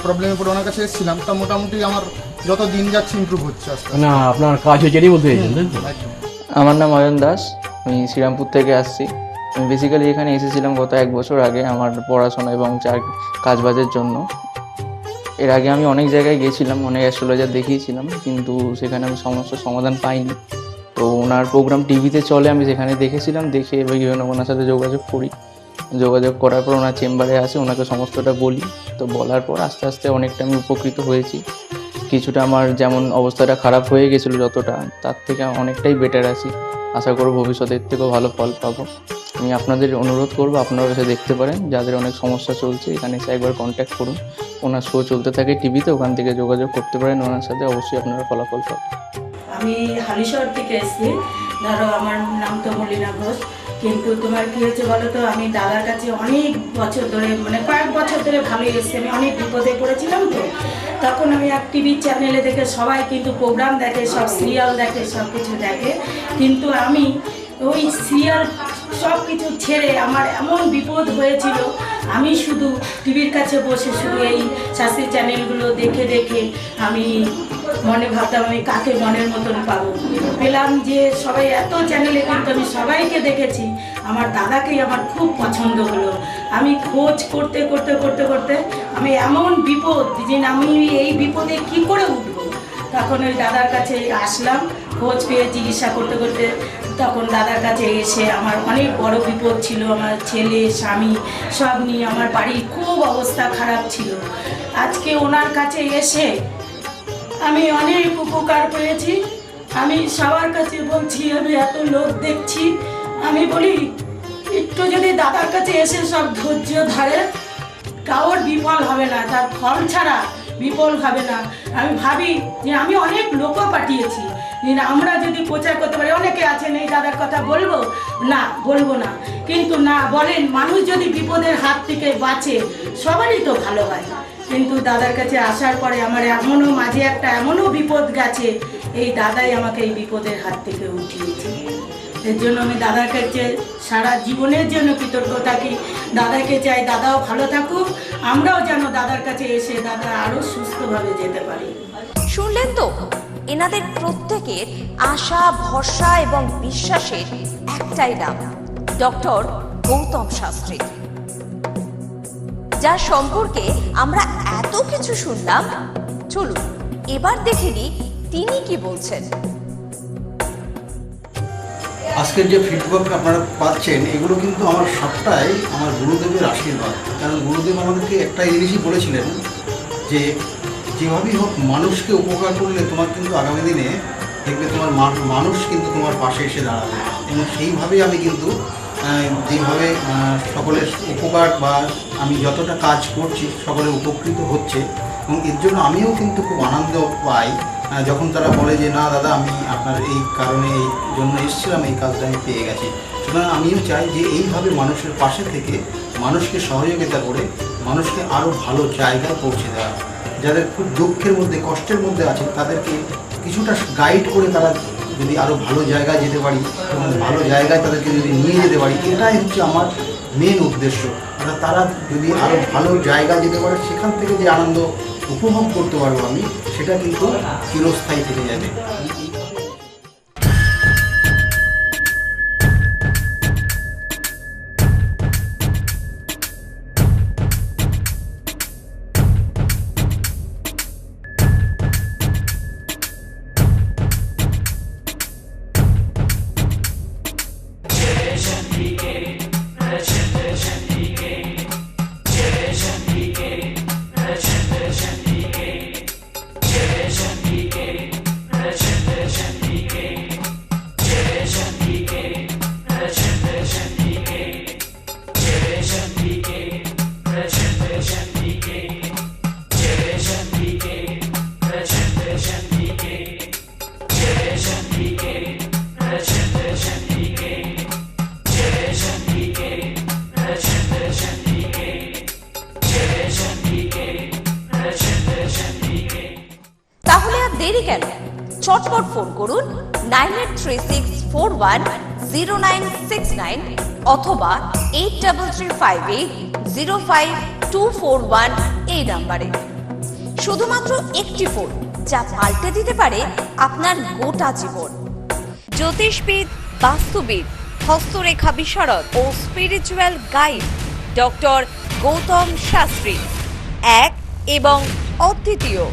প্রবলেমে পড়ে ওনার কাছে এসেছিলাম, তা মোটামুটি আমার যত দিন যাচ্ছে ইমপ্রুভ হচ্ছে আস্তে আস্তে। না আপনার কাজ হয়েছে এটাই বলতে চাইছেন, তাই তো? আমার নাম অয়ন দাস, আমি শ্রীরামপুর থেকে আসছি। আমি বেসিক্যালি এখানে এসেছিলাম গত 1 বছর আগে আমার পড়াশোনা এবং কাজবাজের জন্য। এর আগে আমি অনেক জায়গায় গেছিলাম, অনেক অ্যাস্ট্রোলজার দেখিয়েছিলাম, কিন্তু সেখানে আমি সমস্যার সমাধান পাইনি। তো ওনার প্রোগ্রাম টিভিতে চলে, আমি সেখানে দেখেছিলাম, দেখে এবার ওনার সাথে যোগাযোগ করি। যোগাযোগ করার পর ওনার চেম্বারে আসে, ওনাকে সমস্তটা বলি। তো বলার পর আস্তে আস্তে অনেকটা আমি উপকৃত হয়েছি। কিছুটা আমার যেমন অবস্থাটা খারাপ হয়ে গেছিলো যতটা, তার থেকে অনেকটাই বেটার আছি। আশা করব ভবিষ্যতে এর থেকেও ভালো ফল পাবো। আমি আপনাদের অনুরোধ করবো আপনারা এসে দেখতে পারেন, যাদের অনেক সমস্যা চলছে এখানে এসে একবার কন্ট্যাক্ট করুন। ওনার শো চলতে থাকে টিভিতে, ওখান থেকে যোগাযোগ করতে পারেন ওনার সাথে, অবশ্যই আপনারা ফলাফল পাবেন। আমি হালিশহর থেকে এসেছি, ধরো আমার নাম তো মলিনা ঘোষ, কিন্তু তোমার কী হয়েছে বলো তো, আমি দাদার কাছে অনেক বছর ধরে মানে কয়েক বছর ধরে ভালোই এসেছি। আমি অনেক বিপদে পড়েছিলাম, তো তখন আমি এক টিভি চ্যানেলে দেখে, সবাই কিন্তু প্রোগ্রাম দেখে, সব সিরিয়াল দেখে, সব কিছু দেখে, কিন্তু আমি ওই সিরিয়াল সব কিছু ছেড়ে আমার এমন বিপদ হয়েছিল, আমি শুধু টিভির কাছে বসে শুধু এই শাস্ত্রীয় চ্যানেলগুলো দেখে দেখে আমি মনে ভাবতাম আমি কাকে মনের মতন পাবো। পেলাম যে সবাই এত চ্যানেলে, কিন্তু আমি সবাইকে দেখেছি, আমার দাদাকেই আমার খুব পছন্দ হলো। আমি খোঁজ করতে করতে করতে করতে আমি এমন বিপদ যে আমি এই বিপদে কি করে উঠবো, তখন ওই দাদার কাছে আসলাম, খোঁজ পেয়ে চিকিৎসা করতে করতে তখন দাদার কাছে এসে আমার অনেক বড় বিপদ ছিল, আমার ছেলে স্বামী সব নিয়ে আমার বাড়ির খুব অবস্থা খারাপ ছিল। আজকে ওনার কাছে এসে আমি অনেক উপকার পেয়েছি। আমি সবার কাছে বলছি, আমি এত লোক দেখছি, আমি বলি একটু যদি দাদার কাছে এসে সব ধৈর্য ধরে, কারোর বিফল হবে না, তার ফল ছাড়া বিফল হবে না। আমি ভাবি যে আমি অনেক লোকও পাঠিয়েছি, আমরা যদি প্রচার করতে পারি, অনেকে আছেন এই দাদার কথা বলবো না, বলবো না, কিন্তু না বলেন, মানুষ যদি বিপদের হাত থেকে বাঁচে সবারই তো ভালো হয়। কিন্তু দাদার কাছে আসার পরে আমার এমনও মাঝে একটা এমনও বিপদ গেছে, এই দাদাই আমাকে এই বিপদের হাত থেকে উঠিয়েছে। এর জন্য আমি দাদার কাছে সারা জীবনের জন্য কৃতজ্ঞ থাকি। দাদাকে চাই দাদাও ভালো থাকুক, আমরাও যেন দাদার কাছে এসে দাদা আরও সুস্থভাবে যেতে পারি। শুনলেন তো, এনাদের প্রত্যেকের আশা, ভরসা এবং বিশ্বাসের একটাই নাম, ডক্টর গৌতম শাস্ত্রী, যার সম্পর্কে আমরা এত কিছু শুনলাম। চলুন এবার দেখে নিই তিনি কি বলছেন। আজকের যে ফিডব্যাক আপনারা পাচ্ছেন, এগুলো কিন্তু আমার সবটাই আমার গুরুদেবের আশীর্বাদ। কারণ গুরুদেব আমাদেরকে একটা জিনিসই বলেছিলেন যে যেভাবেই হোক মানুষকে উপকার করলে তোমার কিন্তু আগামী দিনে দেখবে তোমার মানুষ কিন্তু তোমার পাশে এসে দাঁড়াবে। এবং সেইভাবেই আমি কিন্তু যেভাবে সকলের উপকার বা আমি যতটা কাজ করছি সকলে উপকৃত হচ্ছে, এবং এর জন্য আমিও কিন্তু খুব আনন্দ পাই যখন তারা বলে যে না দাদা আমি আপনার এই কারণে এই জন্য এসেছিলাম, এই কাজটা আমি পেয়ে গেছি। সুতরাং আমিও চাই যে এইভাবে মানুষের পাশে থেকে মানুষকে সহযোগিতা করে মানুষকে আরও ভালো জায়গায় পৌঁছে দেওয়া। যাদের খুব দুঃখের মধ্যে কষ্টের মধ্যে আছে তাদেরকে কিছুটা গাইড করে তারা যদি আরও ভালো জায়গায় যেতে পারি এবং ভালো জায়গায় তাদেরকে যদি নিয়ে যেতে পারি, এটাই হচ্ছে আমার মেন উদ্দেশ্য। তারা যদি আরও ভালো জায়গায় যেতে পারে, সেখান থেকে যে আনন্দ উপভোগ করতে পারবো আমি, সেটা কিন্তু চিরস্থায়ী থেকে যাবে। তাহলে আর দেরি কেন, চটপট ফোন করুন 9836410969 অথবা 8335805241 এই নাম্বারে। শুধুমাত্র একটি ফোন, যা পাল্টে দিতে পারে আপনার গোটা জীবন। জ্যোতিষবিদ, বাস্তুবিদ, হস্তরেখা বিশারদ ও spiritual guide doctor Gautam Shastri, এক এবং অদ্বিতীয়।